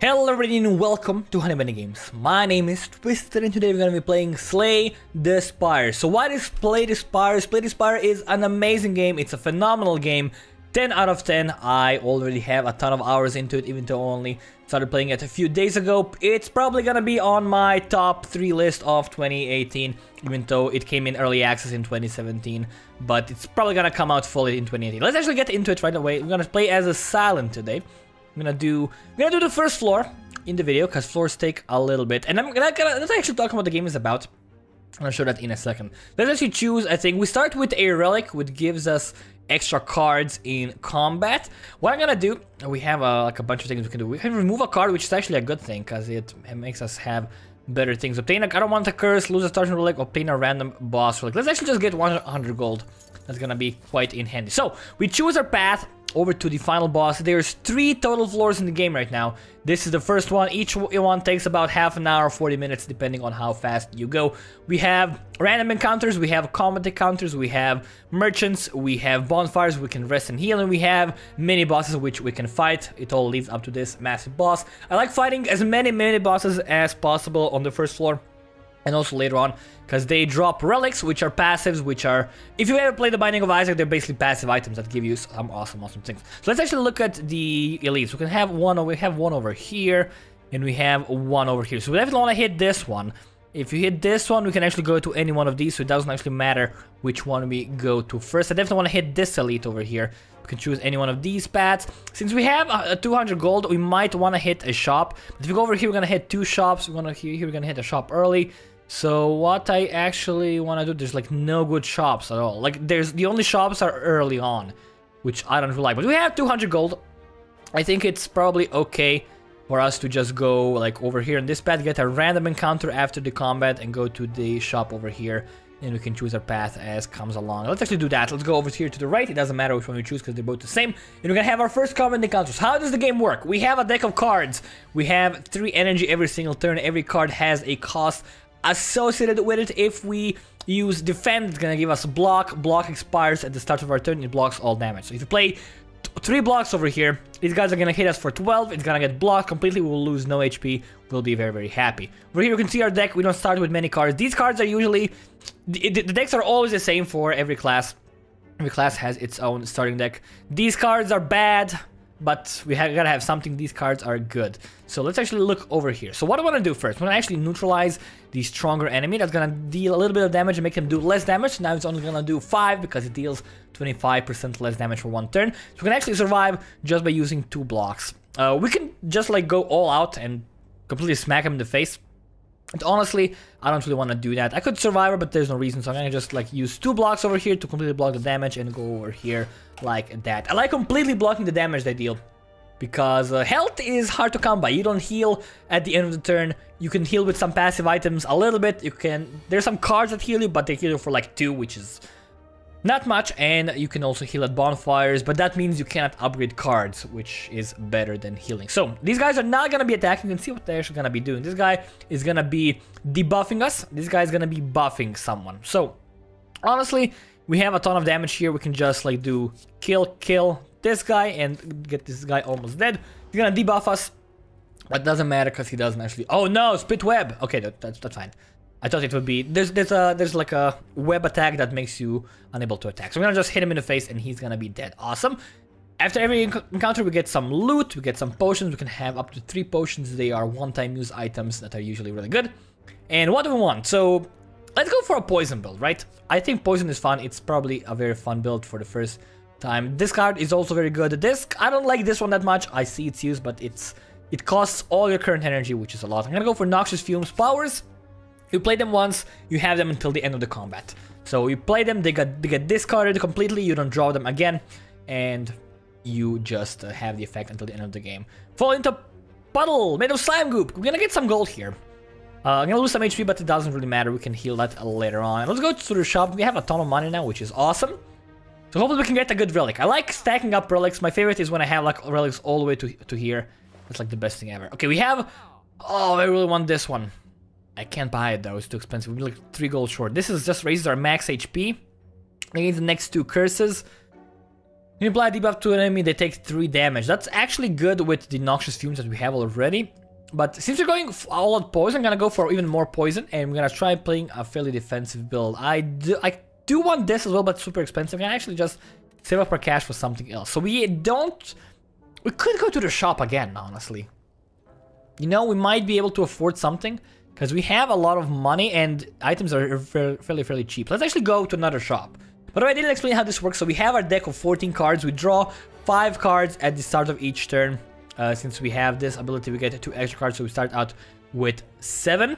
Hello everybody and welcome to Honey Bunny Games. My name is Twisted and today we're gonna be playing Slay the Spire. So what is Slay the Spire? Slay the Spire is an amazing game, it's a phenomenal game. 10 out of 10, I already have a ton of hours into it even though I only started playing it a few days ago. It's probably gonna be on my top 3 list of 2018 even though it came in early access in 2017. But it's probably gonna come out fully in 2018. Let's actually get into it right away. We're gonna play as a Silent today. I'm gonna do the first floor in the video because floors take a little bit, and let's actually talk about what the game is about. I'm gonna show that in a second. Let's actually choose. I think we start with a relic, which gives us extra cards in combat. What I'm gonna do, we have like a bunch of things we can do. We can remove a card, which is actually a good thing because it makes us have better things. Obtain a, I don't want a curse, lose a starting relic, obtain a random boss relic. Let's actually just get 100 gold. That's gonna be quite in handy. So we choose our path over to the final boss. There's 3 total floors in the game right now. This is the first one. Each one takes about half an hour, 40 minutes, depending on how fast you go. We have random encounters, we have combat encounters, we have merchants, we have bonfires, we can rest and heal, and we have mini bosses which we can fight. It all leads up to this massive boss. I like fighting as many mini bosses as possible on the first floor. And also later on, because they drop relics, which are passives, which are, if you ever play The Binding of Isaac, they're basically passive items that give you some awesome things. So let's actually look at the elites. We can have one over here, and we have one over here. So we definitely want to hit this one. If you hit this one, we can actually go to any one of these, so it doesn't actually matter which one we go to first. I definitely want to hit this elite over here. We can choose any one of these paths. Since we have 200 gold, we might want to hit a shop. But if we go over here, we're going to hit 2 shops. We're going to hit a shop early. So what I actually want to do, there's like no good shops at all. Like the only shops are early on, which I don't really like. But we have 200 gold. I think it's probably okay for us to just go like over here in this path, get a random encounter after the combat and go to the shop over here. And we can choose our path as comes along. Let's actually do that. Let's go over here to the right. It doesn't matter which one we choose because they're both the same. And we're gonna have our first combat encounters. How does the game work? We have a deck of cards. We have 3 energy every single turn. Every card has a cost associated with it. If we use defend, it's gonna give us a block. Block expires at the start of our turn. It blocks all damage. So if you play 3 blocks over here, these guys are gonna hit us for 12. It's gonna get blocked completely. We will lose no HP. We'll be very, very happy. Over here you can see our deck. We don't start with many cards. These cards are usually the decks are always the same for every class. Every class has its own starting deck. These cards are bad, but we gotta have something. These cards are good. So let's actually look over here. So what I want to do first, I'm gonna actually neutralize the stronger enemy. That's gonna deal a little bit of damage and make him do less damage. Now it's only gonna do 5 because it deals 25% less damage for 1 turn. So we can actually survive just by using 2 blocks. We can just like go all out and completely smack him in the face. And honestly, I don't really want to do that. I could survive, but there's no reason, so I'm gonna just like use 2 blocks over here to completely block the damage and go over here like that. I like completely blocking the damage they deal because health is hard to come by. You don't heal at the end of the turn. You can heal with some passive items a little bit. There's some cards that heal you, but they heal you for like 2, which is not much, and you can also heal at bonfires, but that means you cannot upgrade cards, which is better than healing. So these guys are not gonna be attacking. You can see what they're actually gonna be doing. This guy is gonna be debuffing us. This guy is gonna be buffing someone. So honestly, we have a ton of damage here. We can just like do kill this guy and get this guy almost dead. He's gonna debuff us, but doesn't matter because he doesn't actually. Oh no, spit web. Okay, that's fine. I thought it would be there's like a web attack that makes you unable to attack. So we're gonna just hit him in the face and he's gonna be dead. Awesome. After every encounter we get some loot, we get some potions. We can have up to 3 potions. They are one-time use items that are usually really good. And what do we want? So let's go for a poison build, right? I think poison is fun. It's probably a very fun build for the first time. This card is also very good. This I don't like this one that much. I see its use, but it costs all your current energy, which is a lot. I'm gonna go for Noxious Fumes powers. You play them once, you have them until the end of the combat. So you play them, they get discarded completely, you don't draw them again, and you just have the effect until the end of the game. Fall into puddle made of slime goop. We're gonna get some gold here. I'm gonna lose some HP, but it doesn't really matter. We can heal that later on. Let's go to the shop. We have a ton of money now, which is awesome. So hopefully we can get a good relic. I like stacking up relics. My favorite is when I have like relics all the way to here. That's like the best thing ever. Okay, we have. Oh, I really want this one. I can't buy it though, it's too expensive. We're like 3 gold short. This is just raises our max HP. Against the next 2 curses. When you apply debuff to an enemy, they take 3 damage. That's actually good with the noxious fumes that we have already. But since we're going all out poison, I'm gonna go for even more poison, and I'm gonna try playing a fairly defensive build. I do want this as well, but super expensive. I can actually just save up our cash for something else. So we could go to the shop again, honestly. You know, we might be able to afford something, because we have a lot of money, and items are fairly cheap. Let's actually go to another shop. By the way, I didn't explain how this works. So we have our deck of 14 cards. We draw 5 cards at the start of each turn. Since we have this ability, we get 2 extra cards, so we start out with 7.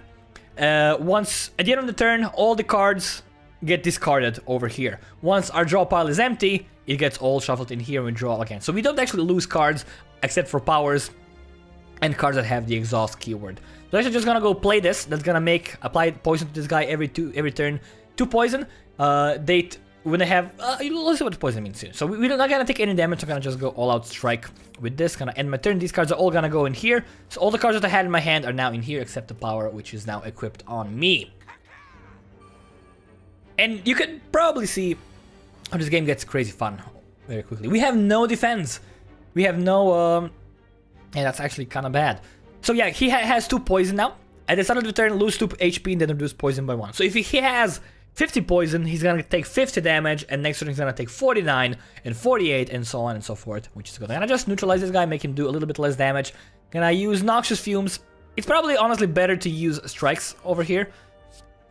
Once at the end of the turn, all the cards get discarded over here. Once our draw pile is empty, it gets all shuffled in here and we draw again. So we don't actually lose cards except for powers and cards that have the exhaust keyword. So actually just gonna go play this. That's gonna apply poison to this guy every turn. 2 poison. When they have, let's see what poison means soon. So we're not gonna take any damage. I'm gonna just go all out strike with this. Gonna end my turn. These cards are all gonna go in here. So all the cards that I had in my hand are now in here, except the power, which is now equipped on me. And you can probably see how this game gets crazy fun very quickly. We have no defense. We have no, and that's actually kind of bad. So yeah, he has 2 poison now. At the start of the turn, lose 2 HP and then reduce poison by 1. So if he has 50 poison, he's gonna take 50 damage, and next turn he's gonna take 49 and 48 and so on and so forth, which is good. I'm gonna just neutralize this guy, make him do a little bit less damage. Gonna use noxious fumes. It's probably honestly better to use strikes over here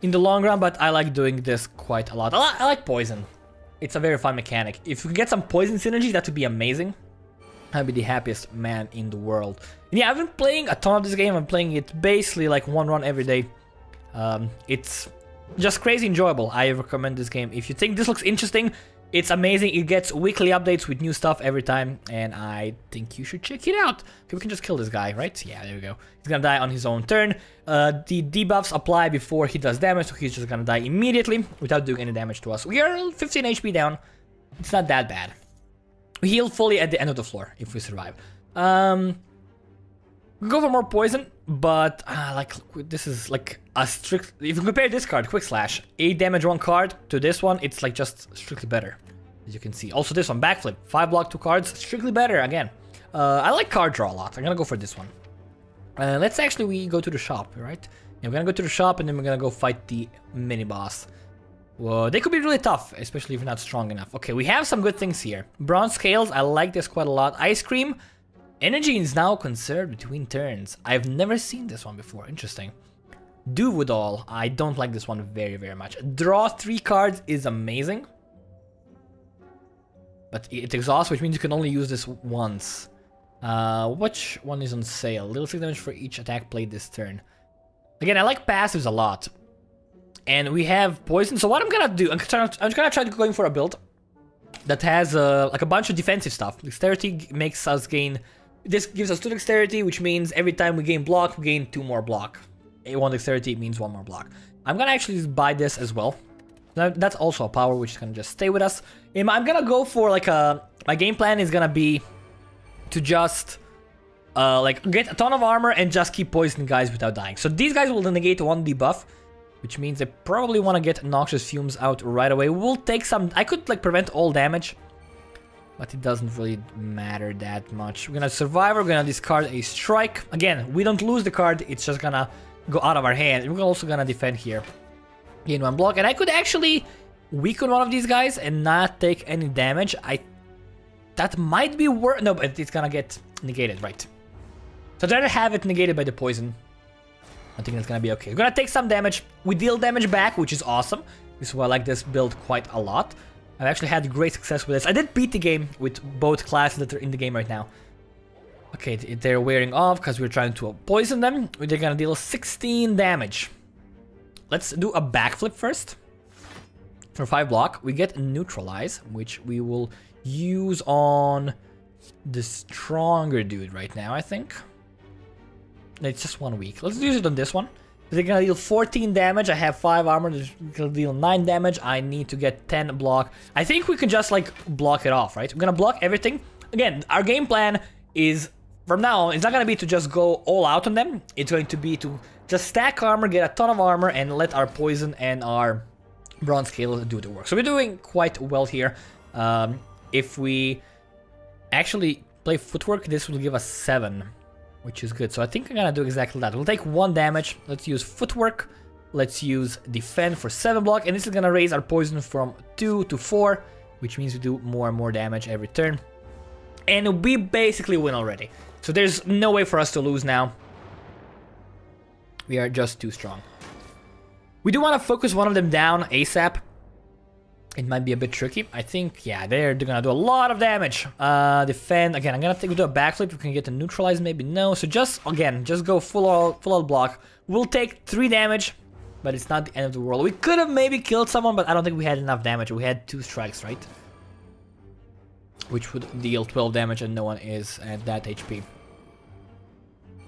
in the long run, but I like doing this quite a lot. I like poison. It's a very fun mechanic. If we could get some poison synergy, that would be amazing. I'd be the happiest man in the world. And yeah, I've been playing a ton of this game. I'm playing it basically like 1 run every day. It's just crazy enjoyable. I recommend this game. If you think this looks interesting, it's amazing. It gets weekly updates with new stuff every time, and I think you should check it out. Okay, we can just kill this guy, right? Yeah, there we go. He's gonna die on his own turn. The debuffs apply before he does damage, so he's just gonna die immediately without doing any damage to us. We are 15 HP down. It's not that bad. We heal fully at the end of the floor if we survive. We go for more poison, but like this is like a strict. If you compare this card, Quick Slash, 8 damage 1 card to this one, it's like just strictly better, as you can see. Also this one, Backflip, 5 block 2 cards, strictly better again. I like card draw a lot. I'm gonna go for this one. Let's actually we go to the shop, right? Yeah, we're gonna go to the shop and then we're gonna go fight the mini boss. Well, they could be really tough, especially if you're not strong enough. Okay, we have some good things here. Bronze scales, I like this quite a lot. Ice cream. Energy is now conserved between turns. I've never seen this one before. Interesting. Doodle, I don't like this one very much. Draw 3 cards is amazing, but it exhausts, which means you can only use this once. Which one is on sale? Little 6 damage for each attack played this turn. Again, I like passives a lot. And we have poison. So what I'm gonna do, I'm gonna try going for a build that has like a bunch of defensive stuff. Dexterity makes us gain. This gives us 2 dexterity, which means every time we gain block, we gain 2 more block. 1 dexterity means 1 more block. I'm gonna actually buy this as well. That's also a power which is gonna just stay with us. And I'm gonna go for like my game plan is gonna be to just like get a ton of armor and just keep poisoning guys without dying. So these guys will negate 1 debuff, which means they probably want to get noxious fumes out right away. We'll take some. I could like prevent all damage, but it doesn't really matter that much. We're gonna survive. We're gonna discard a strike. Again, we don't lose the card. It's just gonna go out of our hand. And we're also gonna defend here. Gain 1 block, and I could actually weaken one of these guys and not take any damage. That might be worth. No, but it's gonna get negated, right? So I'd rather have it negated by the poison. I think that's gonna be okay. We're gonna take some damage. We deal damage back, which is awesome. This is why I like this build quite a lot. I've actually had great success with this. I did beat the game with both classes that are in the game right now. Okay, they're wearing off because we're trying to poison them. They're gonna deal 16 damage. Let's do a backflip first. For 5 block, we get neutralize, which we will use on the stronger dude right now, I think. It's just 1 week. Let's use it on this one. They're gonna deal 14 damage. I have 5 armor. They're gonna deal 9 damage. I need to get 10 block. I think we can just like block it off, right? We're gonna block everything. Again, our game plan is from now on, it's not gonna be to just go all out on them. It's going to be to just stack armor, get a ton of armor, and let our poison and our bronze scale do the work. So we're doing quite well here. if we actually play footwork, this will give us 7, which is good. So I think I'm gonna do exactly that. We'll take 1 damage. Let's use footwork. Let's use defend for 7 block, and this is gonna raise our poison from 2 to 4, which means we do more and more damage every turn. And we basically win already. So there's no way for us to lose now. We are just too strong. We do want to focus one of them down ASAP. It might be a bit tricky. I think, yeah, they're gonna do a lot of damage. Defend, again, I'm gonna do a backflip. We can get to neutralize, maybe no. So just, again, just go full out block. We'll take 3 damage, but it's not the end of the world. We could have maybe killed someone, but I don't think we had enough damage. We had 2 strikes, right? Which would deal 12 damage, and no one is at that HP.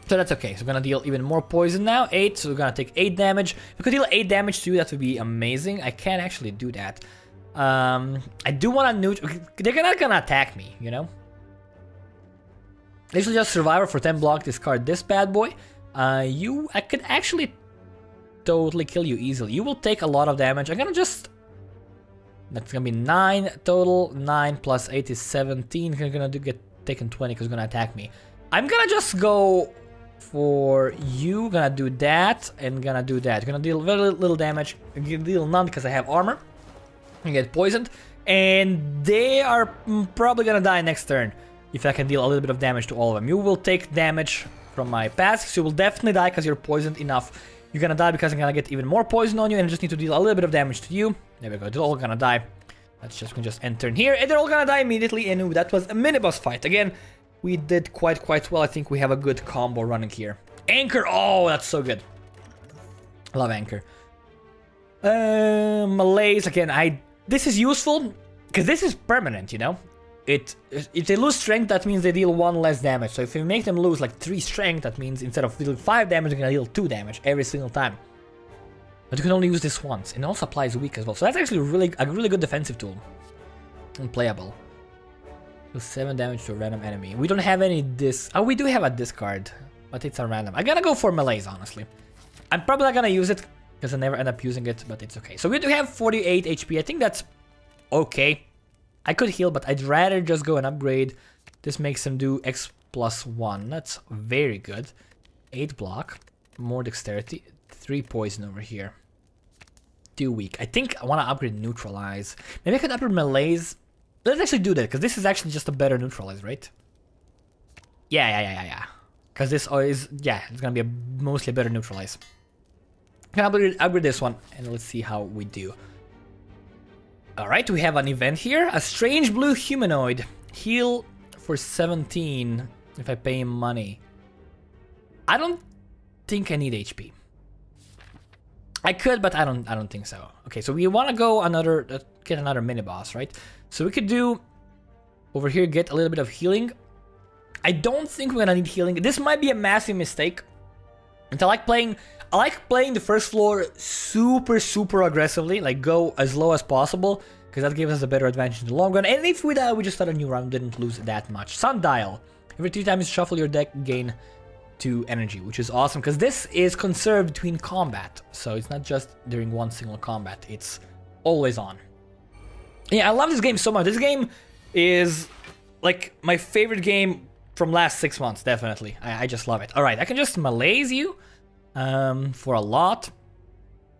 So that's okay. So we're gonna deal even more poison now. 8, so we're gonna take 8 damage. If we could deal 8 damage to you, that would be amazing. I can't actually do that. I do want to they're not gonna attack me, you know? This is just survivor for 10 block, discard this bad boy. I could actually totally kill you easily. You will take a lot of damage. I'm gonna just... That's gonna be 9 total. 9 plus 8 is 17. You're gonna get taken 20 because you're gonna attack me. I'm gonna just go for you. Gonna do that and gonna do that. Gonna deal very little damage. I'm gonna deal none because I have armor. You get poisoned, and they are probably gonna die next turn if I can deal a little bit of damage to all of them. You will take damage from my pass, so you will definitely die because you're poisoned enough. You're gonna die because I'm gonna get even more poison on you, and I just need to deal a little bit of damage to you. There we go, they're all gonna die. That's just, we can just end turn here, and they're all gonna die immediately, and that was a mini-boss fight. Again, we did quite well. I think we have a good combo running here. Anchor, oh, that's so good. I love Anchor. Malaise, again, this is useful, because this is permanent, you know? If they lose strength, that means they deal 1 less damage. So if you make them lose like 3 strength, that means instead of dealing 5 damage, they're gonna deal 2 damage every single time. But you can only use this once, and it also applies weak as well. So that's actually a really good defensive tool. And playable. Deal 7 damage to a random enemy. We don't have any oh, we do have a discard, but it's a random. I'm gonna go for Malaise, honestly. I'm probably not gonna use it, because I never end up using it, but it's okay. So we do have 48 HP. I think that's okay. I could heal, but I'd rather just go and upgrade. This makes him do X plus 1. That's very good. 8 block. More dexterity. 3 poison over here. 2 weak. I think I want to upgrade neutralize. Maybe I could upgrade Malaise. Let's actually do that, because this is actually just a better neutralize, right? Yeah. Because this is, yeah, it's going to be mostly a better neutralize. I'm going to upgrade this one, and let's see how we do. Alright, we have an event here. A strange blue humanoid. Heal for 17 if I pay him money. I don't think I need HP. I could, but I don't think so. Okay, so we want to go get another mini boss, right? So we could do over here, get a little bit of healing. I don't think we're gonna need healing. This might be a massive mistake. And I like playing the first floor super aggressively, like go as low as possible, because that gives us a better advantage in the long run. And if we die, we just start a new round, didn't lose that much. Sundial. Every 3 times you shuffle your deck, gain 2 energy, which is awesome, because this is conserved between combat. So it's not just during one single combat, it's always on. Yeah, I love this game so much. This game is like my favorite game from last 6 months, definitely. I just love it. Alright, I can just malaise you for a lot.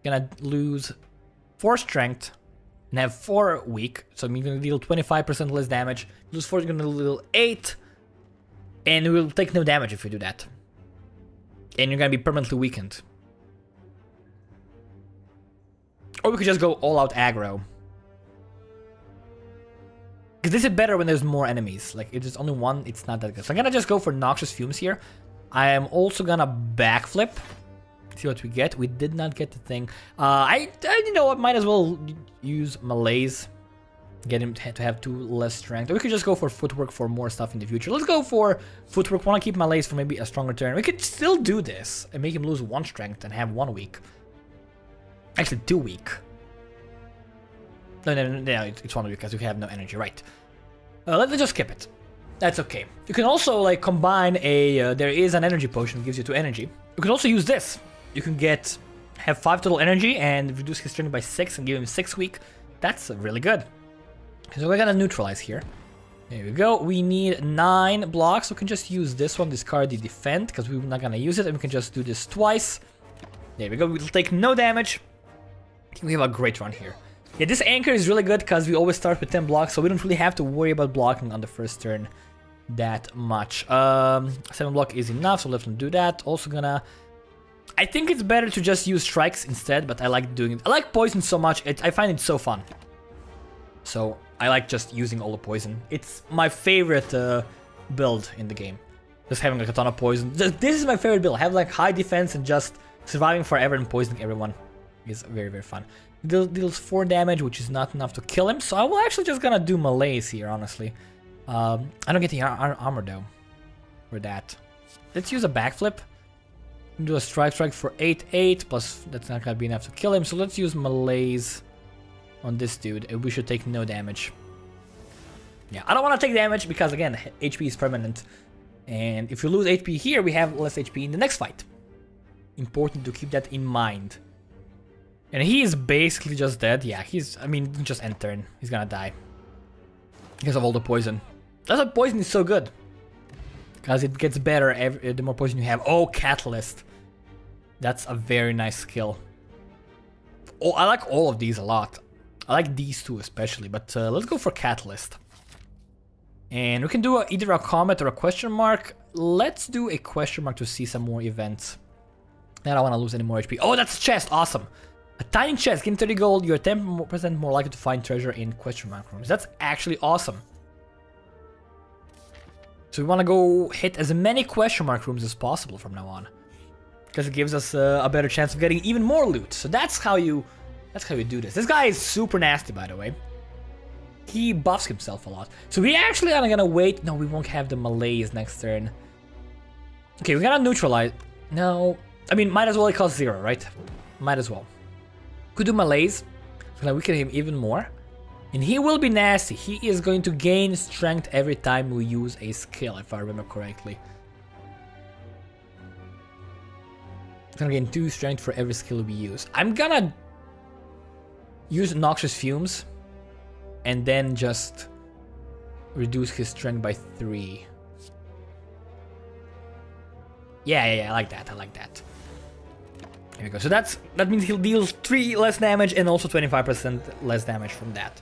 Gonna lose 4 strength and have 4 weak, so I'm gonna deal 25% less damage. Lose 4, you're gonna deal 8, and we'll take no damage if we do that. And you're gonna be permanently weakened. Or we could just go all out aggro. Because this is better when there's more enemies. Like, if there's only one, it's not that good. So I'm gonna just go for Noxious Fumes here. I am also gonna backflip. See what we get. We did not get the thing. You know what, might as well use Malaise. Get him to have 2 less strength. Or we could just go for Footwork for more stuff in the future. Let's go for Footwork. Want to keep Malaise for maybe a stronger turn. We could still do this and make him lose 1 strength and have 1 weak. Actually, 2 weak. No, it's 1 weak because we have no energy, right? Let's just skip it. That's okay. You can also like combine there is an energy potion that gives you 2 energy. You can also use this. You can have 5 total energy and reduce his strength by 6 and give him 6 weak. That's really good. So we're gonna neutralize here. There we go. We need 9 blocks. We can just use this one, discard the defend, because we're not gonna use it, and we can just do this twice. There we go. We'll take no damage. I think we have a great run here. Yeah, this anchor is really good because we always start with 10 blocks, so we don't really have to worry about blocking on the first turn that much. 7 block is enough, so let them do that. Also gonna... I think it's better to just use strikes instead, but I like doing it. I like poison so much, I find it so fun. So I like just using all the poison. It's my favorite build in the game. Just having like a ton of poison. This is my favorite build. Have like high defense and just surviving forever and poisoning everyone is very, very fun. Deals 4 damage, which is not enough to kill him. So I will actually just gonna do melees here, honestly. I don't get the armor though for that. Let's use a backflip. Do a strike for 8/8, plus that's not gonna be enough to kill him. So let's use melees on this dude, and we should take no damage. Yeah, I don't want to take damage because again, HP is permanent, and if you lose HP here, we have less HP in the next fight. Important to keep that in mind. And he is basically just dead. Yeah, I mean, just end turn. He's gonna die because of all the poison. That's why poison is so good, because it gets better the more poison you have. Oh, Catalyst. That's a very nice skill. Oh, I like all of these a lot. I like these two especially, but let's go for Catalyst. And we can do either a comment or a question mark. Let's do a question mark to see some more events. I don't want to lose any more HP. Oh, that's a chest. Awesome. A tiny chest. Gain 30 gold. You're 10% more likely to find treasure in question mark rooms. That's actually awesome. So we want to go hit as many question mark rooms as possible from now on, because it gives us a better chance of getting even more loot. So that's how you do this. This guy is super nasty, by the way. He buffs himself a lot. So we actually are gonna wait. No, we won't have the melees next turn. Okay, we're gonna neutralize. No, I mean, might as well. It costs 0, right? Might as well. Could do melees, so that we can hit him even more. And he will be nasty. He is going to gain strength every time we use a skill, if I remember correctly. He's gonna gain 2 strength for every skill we use. I'm gonna use Noxious Fumes and then just reduce his strength by 3. Yeah, I like that. I like that. There we go. So that means he'll deal 3 less damage and also 25% less damage from that.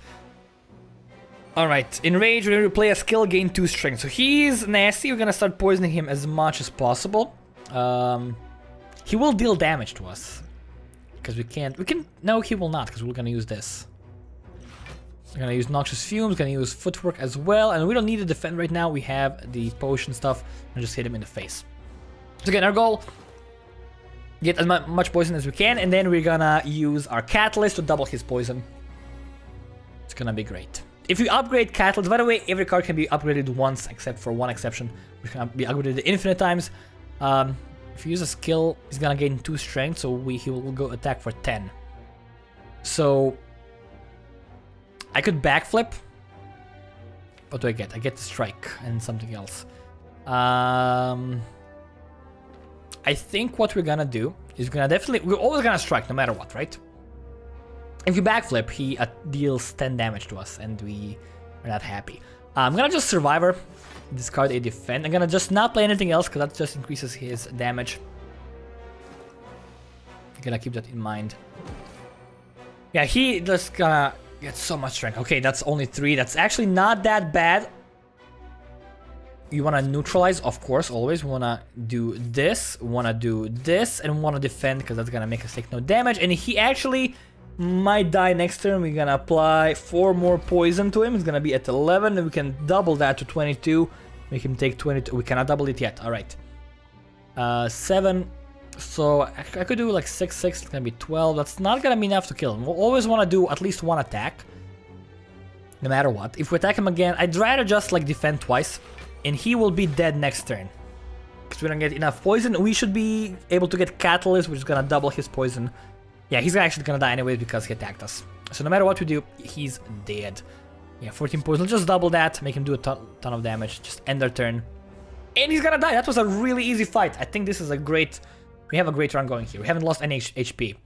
Alright, in rage, we're going to play a skill, gain 2 strength. So he's nasty. We're going to start poisoning him as much as possible. He will deal damage to us. Because no, he will not, because we're going to use this. We're going to use Noxious Fumes, going to use Footwork as well. And we don't need to defend right now. We have the potion stuff. And just hit him in the face. So again, our goal, get as much poison as we can. And then we're going to use our Catalyst to double his poison. It's going to be great. If you upgrade Catalyst, by the way, every card can be upgraded once, except for one exception, which can be upgraded infinite times. If you use a skill, he's gonna gain 2 strength, so he will go attack for 10. So I could backflip. What do I get? I get the strike and something else. I think what we're gonna do is we're always gonna strike no matter what, right? If you backflip, he deals 10 damage to us, and we are not happy. I'm gonna just Survivor, discard a defend. I'm gonna just not play anything else, because that just increases his damage. I'm gonna keep that in mind. Yeah, he just gonna get so much strength. Okay, that's only 3. That's actually not that bad. You wanna neutralize, of course, always. We wanna do this, wanna do this, and wanna defend, because that's gonna make us take no damage. And he actually might die next turn. We're gonna apply 4 more poison to him. It's gonna be at 11, and we can double that to 22. Make him take 22. We cannot double it yet. All right. 7. So I could do like 6. It's gonna be 12. That's not gonna be enough to kill him. We'll always want to do at least 1 attack, no matter what. If we attack him again, I'd rather just like defend twice, and he will be dead next turn. Because we don't get enough poison. We should be able to get Catalyst, which is gonna double his poison. Yeah, he's actually gonna die anyways because he attacked us. So no matter what we do, he's dead. Yeah, 14 poison. Let's just double that, make him do a ton of damage. Just end our turn. And he's gonna die. That was a really easy fight. I think this is a great... We have a great run going here. We haven't lost any HP.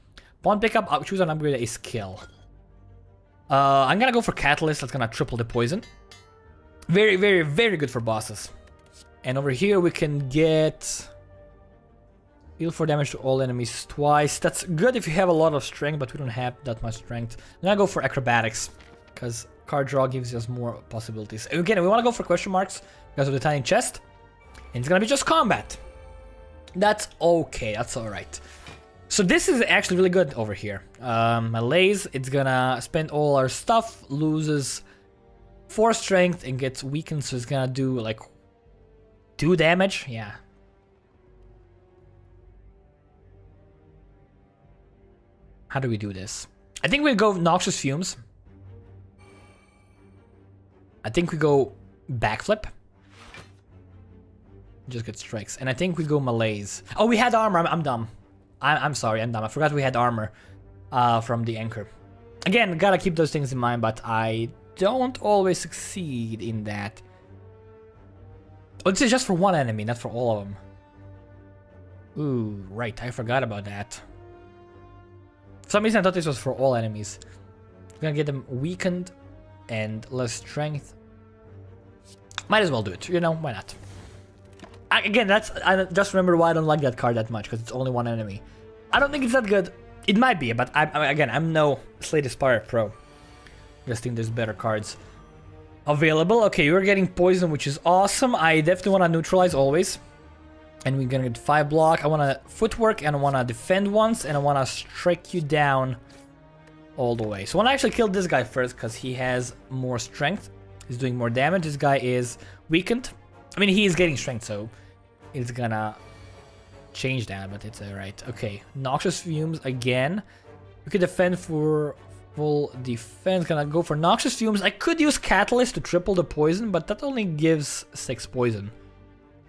Pawn pickup, choose and upgrade a skill. I'm gonna go for Catalyst. That's gonna triple the poison. Very, very, very good for bosses. And over here we can get... Heal for damage to all enemies twice. That's good if you have a lot of strength, but we don't have that much strength. I'm gonna go for Acrobatics, because card draw gives us more possibilities. Again, we want to go for question marks because of the tiny chest. And it's gonna be just combat. That's okay, that's alright. So this is actually really good over here. Malaise, it's gonna spend all our stuff, loses 4 strength and gets weakened, so it's gonna do like 2 damage. Yeah. How do we do this? I think we go Noxious Fumes. I think we go Backflip. Just get strikes. And I think we go Malaise. Oh, we had armor. I'm dumb. I'm sorry, I'm dumb. I forgot we had armor from the anchor. Again, gotta keep those things in mind, but I don't always succeed in that. Oh, this is just for one enemy, not for all of them. Ooh, right. I forgot about that. For some reason, I thought this was for all enemies. I'm gonna get them weakened and less strength. Might as well do it. You know, why not? Again, I just remember why I don't like that card that much, because it's only one enemy. I don't think it's that good. It might be, but again, I'm no Slay the Spire pro. Just think there's better cards available. Okay, you're getting poison, which is awesome. I definitely want to neutralize always. And we're gonna get 5 block. I want to footwork, and I want to defend once, and I want to strike you down all the way. So I want to actually kill this guy first, because he has more strength. He's doing more damage. This guy is weakened. I mean, he is getting strength, so it's gonna change that, but it's alright. Okay, Noxious Fumes again. We could defend for full defense. Gonna go for Noxious Fumes. I could use Catalyst to triple the poison, but that only gives 6 poison.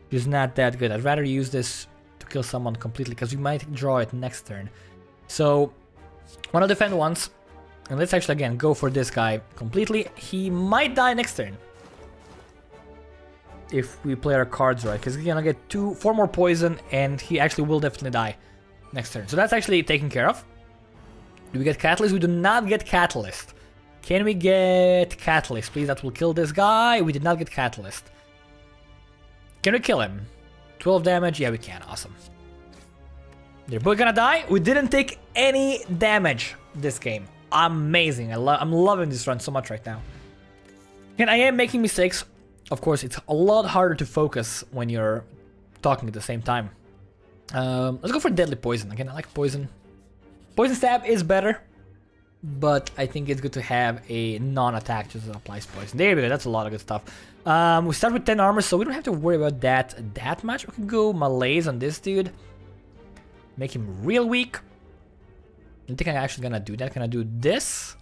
It's not that good. I'd rather use this to kill someone completely, because we might draw it next turn. So, wanna defend once. And let's actually, again, go for this guy completely. He might die next turn. If we play our cards right, because he's gonna get 4 more poison, and he actually will definitely die next turn. So that's actually taken care of. Do we get Catalyst? We do not get Catalyst. Can we get Catalyst, please? That will kill this guy. We did not get Catalyst. Can we kill him? 12 damage? Yeah, we can. Awesome. They're both gonna die. We didn't take any damage this game. Amazing. I'm loving this run so much right now. And I am making mistakes. Of course, it's a lot harder to focus when you're talking at the same time. Let's go for Deadly Poison. Again, I like Poison. Poison Stab is better, but I think it's good to have a non-attack just that applies poison. There we go, that's a lot of good stuff. We start with 10 armor, so we don't have to worry about that much. We can go Malaise on this dude. Make him real weak. I think I'm actually gonna do that. Can I do this?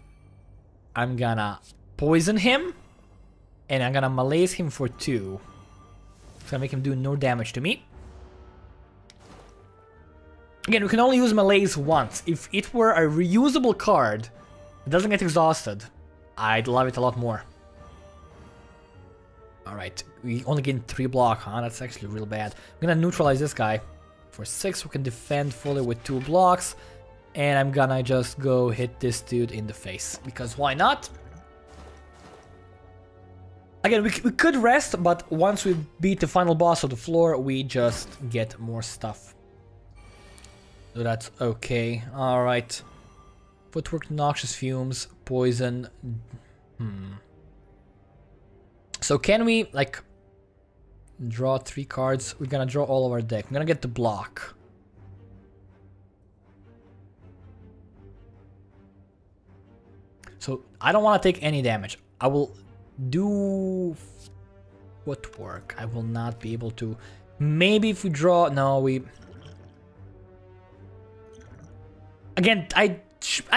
I'm gonna poison him. And I'm gonna Malaise him for 2. It's gonna make him do no damage to me. Again, we can only use Malaise once. If it were a reusable card, it doesn't get exhausted, I'd love it a lot more. Alright, we only gain 3 block, huh? That's actually real bad. I'm gonna neutralize this guy. For 6, we can defend fully with 2 blocks. And I'm gonna just go hit this dude in the face. Because why not? Again, we could rest, but once we beat the final boss of the floor, we just get more stuff. So that's okay. Alright. Footwork, Noxious Fumes, Poison. So can we, like, draw 3 cards? We're gonna draw all of our deck. I'm gonna get the block. So I don't want to take any damage. I will do footwork. I will not be able to. Maybe if we draw. No, we. Again, I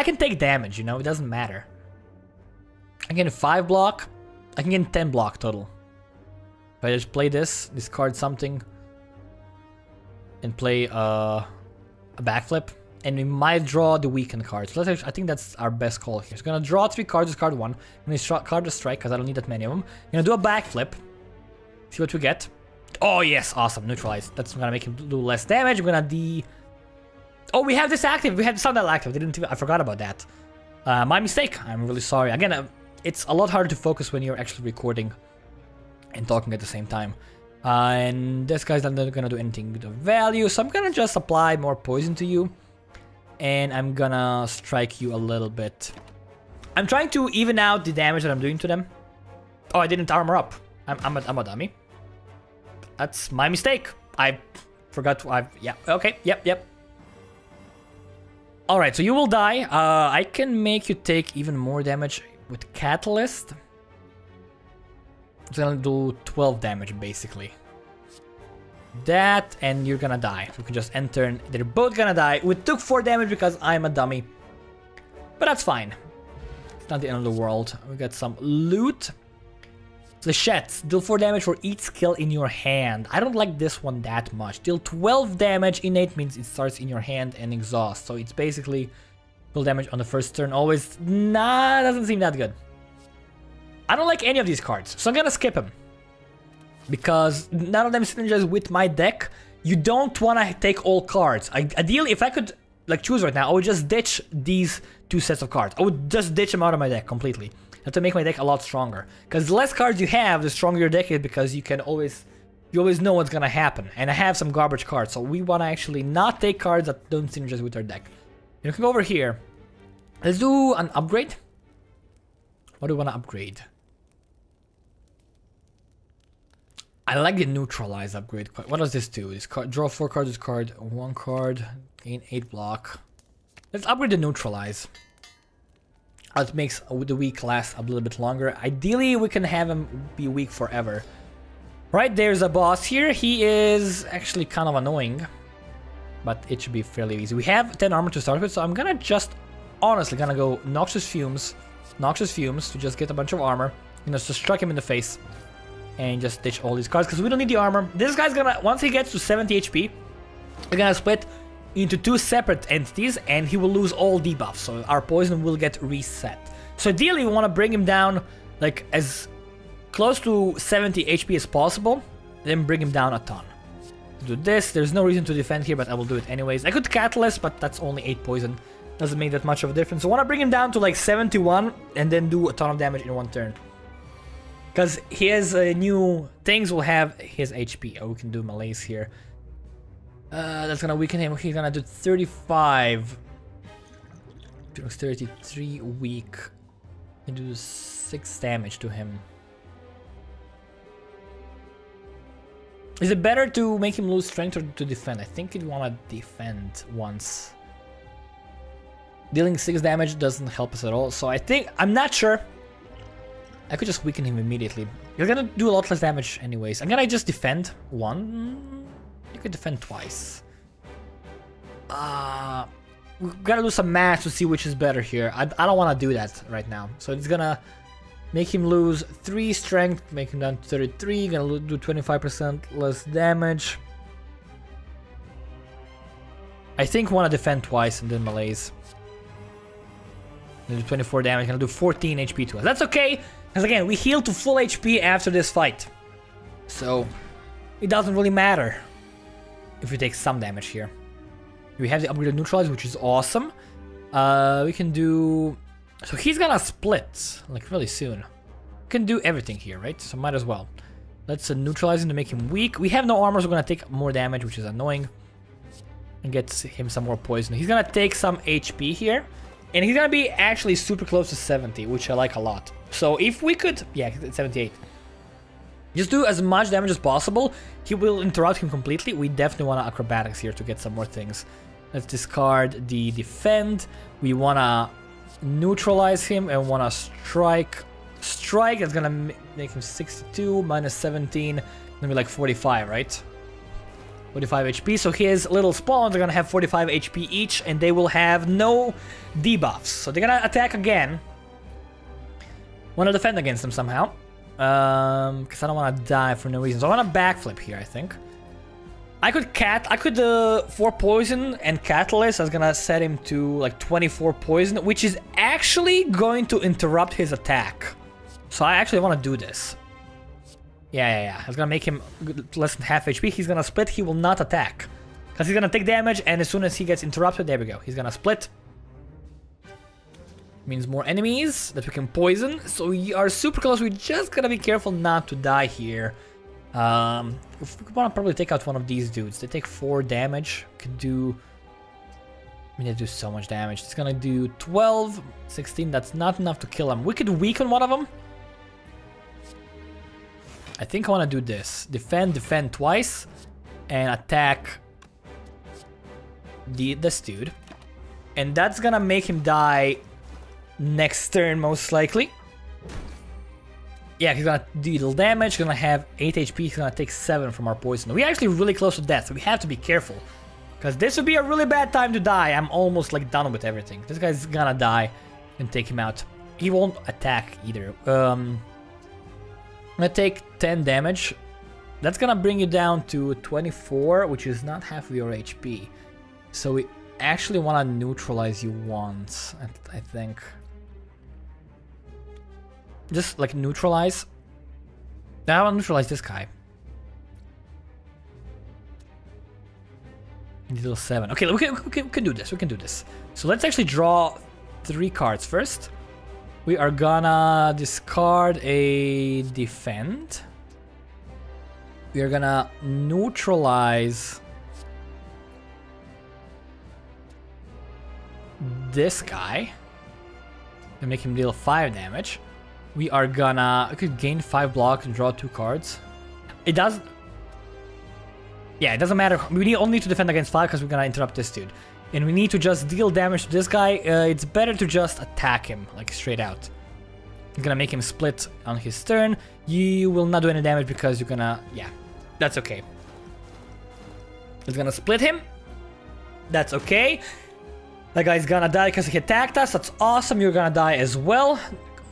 can take damage. You know, it doesn't matter. I can get 5 block. I can get 10 block total. If I just play this, discard something, and play a backflip, and we might draw the weakened cards. So let's actually, I think that's our best call here. So I'm gonna draw 3 cards, discard 1. I'm gonna discard the strike because I don't need that many of them. I'm gonna do a backflip. See what we get. Oh yes, awesome, neutralize. That's gonna make him do less damage. I'm gonna Oh, we have this active. We have Sundial active. I forgot about that. My mistake. I'm really sorry. Again, it's a lot harder to focus when you're actually recording and talking at the same time. And this guy's not gonna do anything with the value, so I'm gonna just apply more poison to you. And I'm gonna strike you a little bit. I'm trying to even out the damage that I'm doing to them. Oh, I didn't armor up. I'm a dummy. That's my mistake. I forgot to... yeah, okay, yep. Alright, so you will die. I can make you take even more damage with Catalyst. It's gonna do 12 damage, basically. That, and you're gonna die. So we can just enter, and they're both gonna die. We took 4 damage because I'm a dummy. But that's fine. It's not the end of the world. We got some loot. Flechettes. Deal 4 damage for each skill in your hand. I don't like this one that much. Deal 12 damage. Innate means it starts in your hand and exhaust. So it's basically full damage on the first turn. Always, nah, doesn't seem that good. I don't like any of these cards, so I'm gonna skip him. Because none of them synergize with my deck. You don't wanna take all cards. Ideally, if I could like choose right now, I would just ditch these 2 sets of cards. I would just ditch them out of my deck completely. To make my deck a lot stronger. Because the less cards you have, the stronger your deck is, because you always know what's gonna happen. And I have some garbage cards, so we wanna actually not take cards that don't synergize with our deck. You can go over here. Let's do an upgrade. What do we wanna upgrade? I like the neutralize upgrade. What does this do? This card, draw 4 cards, discard 1 card, gain 8 block. Let's upgrade the neutralize. It makes the week last a little bit longer. Ideally, we can have him be weak forever. Right, there's a boss here. He is actually kind of annoying, but it should be fairly easy. We have 10 armor to start with, so I'm gonna just honestly gonna go Noxious Fumes to just get a bunch of armor. You know, just strike him in the face and just ditch all these cards because we don't need the armor. This guy's gonna, once he gets to 70 HP, we're gonna split into 2 separate entities and he will lose all debuffs, so our poison will get reset. So ideally we want to bring him down like as close to 70 HP as possible, then bring him down a ton. Do this, there's no reason to defend here, but I will do it anyways. I could Catalyst, but that's only 8 poison, doesn't make that much of a difference. So I want to bring him down to like 71 and then do a ton of damage in 1 turn. Because his new things will have his HP. Oh, we can do melees here. That's gonna weaken him. He's gonna do 35. 33 weak. And do 6 damage to him. Is it better to make him lose strength or to defend? I think you'd wanna defend once. Dealing 6 damage doesn't help us at all, so I think, I'm not sure. I could just weaken him immediately. You're gonna do a lot less damage anyways. I'm gonna just defend 1. You could defend twice. We gotta do some math to see which is better here. I don't want to do that right now. So it's gonna make him lose 3 strength, make him down to 33. Gonna do 25% less damage. I think want to defend twice and then melees. Gonna do 24 damage. Gonna do 14 HP to us. That's okay, because again we heal to full HP after this fight, so it doesn't really matter if we take some damage here. We have the upgraded neutralize, which is awesome. We can do... So he's gonna split, like really soon. We can do everything here, right? So might as well. Let's neutralize him to make him weak. We have no armor, so we're gonna take more damage, which is annoying. And get him some more poison. He's gonna take some HP here. And he's gonna be actually super close to 70, which I like a lot. So if we could... Yeah, 78. Just do as much damage as possible. He will interrupt him completely. We definitely want to acrobatics here to get some more things. Let's discard the defend. We want to neutralize him and want to strike. Strike is going to make him 62 minus 17. Gonna be like 45, right? 45 HP. So his little spawns are going to have 45 HP each and they will have no debuffs. So they're going to attack again. Want to defend against them somehow. Because I don't want to die for no reason. So I want to backflip here, I think. I could 4 poison and catalyst. I was gonna set him to like 24 poison, which is actually going to interrupt his attack. So I actually want to do this. Yeah. I was gonna make him less than half HP. He's gonna split. He will not attack because he's gonna take damage, and as soon as he gets interrupted, there we go. He's gonna split. Means more enemies that we can poison. So we are super close. We just gotta be careful not to die here. If we wanna probably take out one of these dudes. They take 4 damage. Could do... I mean, they do so much damage. It's gonna do 12, 16. That's not enough to kill them. We could weaken one of them. I think I wanna do this. Defend twice. And attack this dude. And that's gonna make him die next turn, most likely. Yeah, he's gonna deal damage, he's gonna have 8 HP, he's gonna take 7 from our poison. We're actually really close to death, so we have to be careful. Because this would be a really bad time to die. I'm almost like done with everything. This guy's gonna die and take him out. He won't attack either. I'm gonna take 10 damage. That's gonna bring you down to 24, which is not half of your HP. So we actually wanna neutralize you once, I think. Just like neutralize. Now I want to neutralize this guy. Deal 7. Okay, we can do this. We can do this. So let's actually draw 3 cards first. We are gonna discard a defend. We are gonna neutralize this guy and make him deal 5 damage. We are gonna... I could gain 5 blocks and draw 2 cards. It does... Yeah, it doesn't matter. We only need to defend against 5 because we're gonna interrupt this dude. And we need to just deal damage to this guy. It's better to just attack him, like straight out. You're gonna make him split on his turn. You will not do any damage because you're gonna... Yeah, that's okay. It's gonna split him. That's okay. That guy's gonna die because he attacked us. That's awesome. You're gonna die as well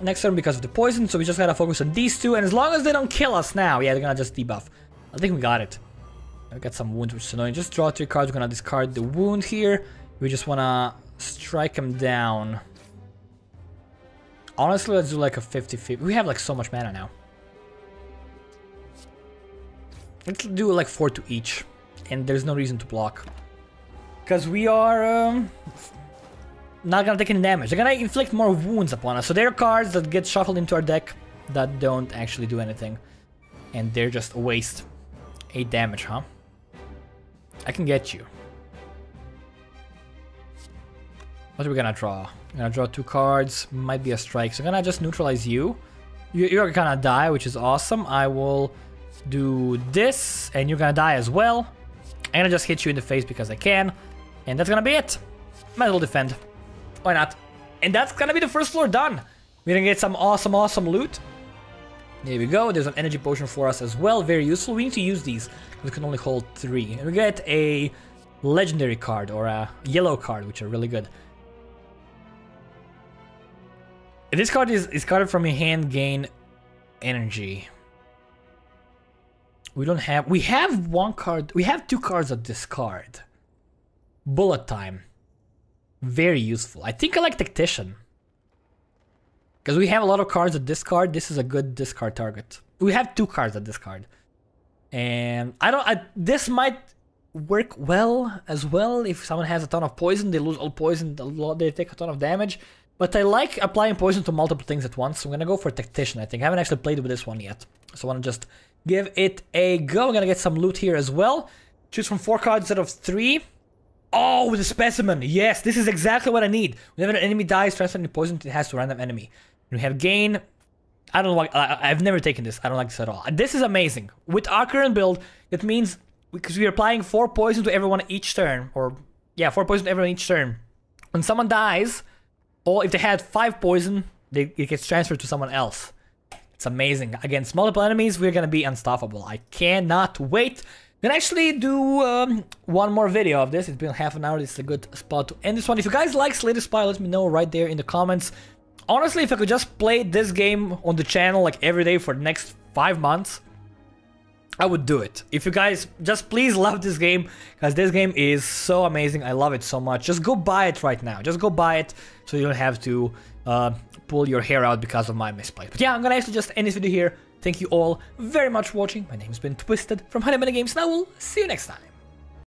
next turn because of the poison, so we just gotta focus on these 2, and as long as they don't kill us now, yeah, they're gonna just debuff. I think we got it. I got some wounds, which is annoying. Just draw 3 cards. We're gonna discard the wound here. We just wanna strike him down. Honestly, let's do like a 50-50. We have like so much mana now. Let's do like 4 to each, and there's no reason to block. Because we are not gonna take any damage. They're gonna inflict more wounds upon us. So there are cards that get shuffled into our deck that don't actually do anything. And they're just a waste. 8 damage, huh? I can get you. What are we gonna draw? We're gonna draw 2 cards. Might be a strike. So I'm gonna just neutralize you. You're gonna die, which is awesome. I will do this, and you're gonna die as well. I'm gonna just hit you in the face because I can. And that's gonna be it. Might as well defend. Why not? And that's gonna be the first floor done. We're gonna get some awesome loot. There we go. There's an energy potion for us as well. Very useful. We need to use these. We can only hold 3. And we get a legendary card or a yellow card, which are really good. And this card is carded from your hand, gain energy. We don't have... We have 1 card... We have 2 cards of discard. Bullet time. Very useful. I think I like Tactician. Because we have a lot of cards at discard. This is a good discard target. We have 2 cards at discard. And this might work well as well. If someone has a ton of poison, they lose all poison, they take a ton of damage. But I like applying poison to multiple things at once. So I'm gonna go for Tactician, I think. I haven't actually played with this one yet. So I wanna just give it a go. I'm gonna get some loot here as well. Choose from 4 cards instead of 3. Oh, with a specimen. Yes, this is exactly what I need. Whenever an enemy dies, transfer any poison, it has to a random enemy. We have gain. I don't know. I've never taken this. I don't like this at all. This is amazing. With our current build, it means because we are applying 4 poison to everyone each turn, or yeah, 4 poison to everyone each turn. When someone dies, or if they had 5 poison, it gets transferred to someone else. It's amazing. Against multiple enemies, we're gonna be unstoppable. I cannot wait. Then actually do one more video of this. It's been half an hour. This is a good spot to end this one. If you guys like Slay the Spire, let me know right there in the comments. Honestly, if I could just play this game on the channel like every day for the next 5 months, I would do it. If you guys just please love this game, because this game is so amazing. I love it so much. Just go buy it right now. Just go buy it so you don't have to pull your hair out because of my misplay. But yeah, I'm gonna actually just end this video here. Thank you all very much for watching. My name has been Twisted from Honey Games, and I will see you next time.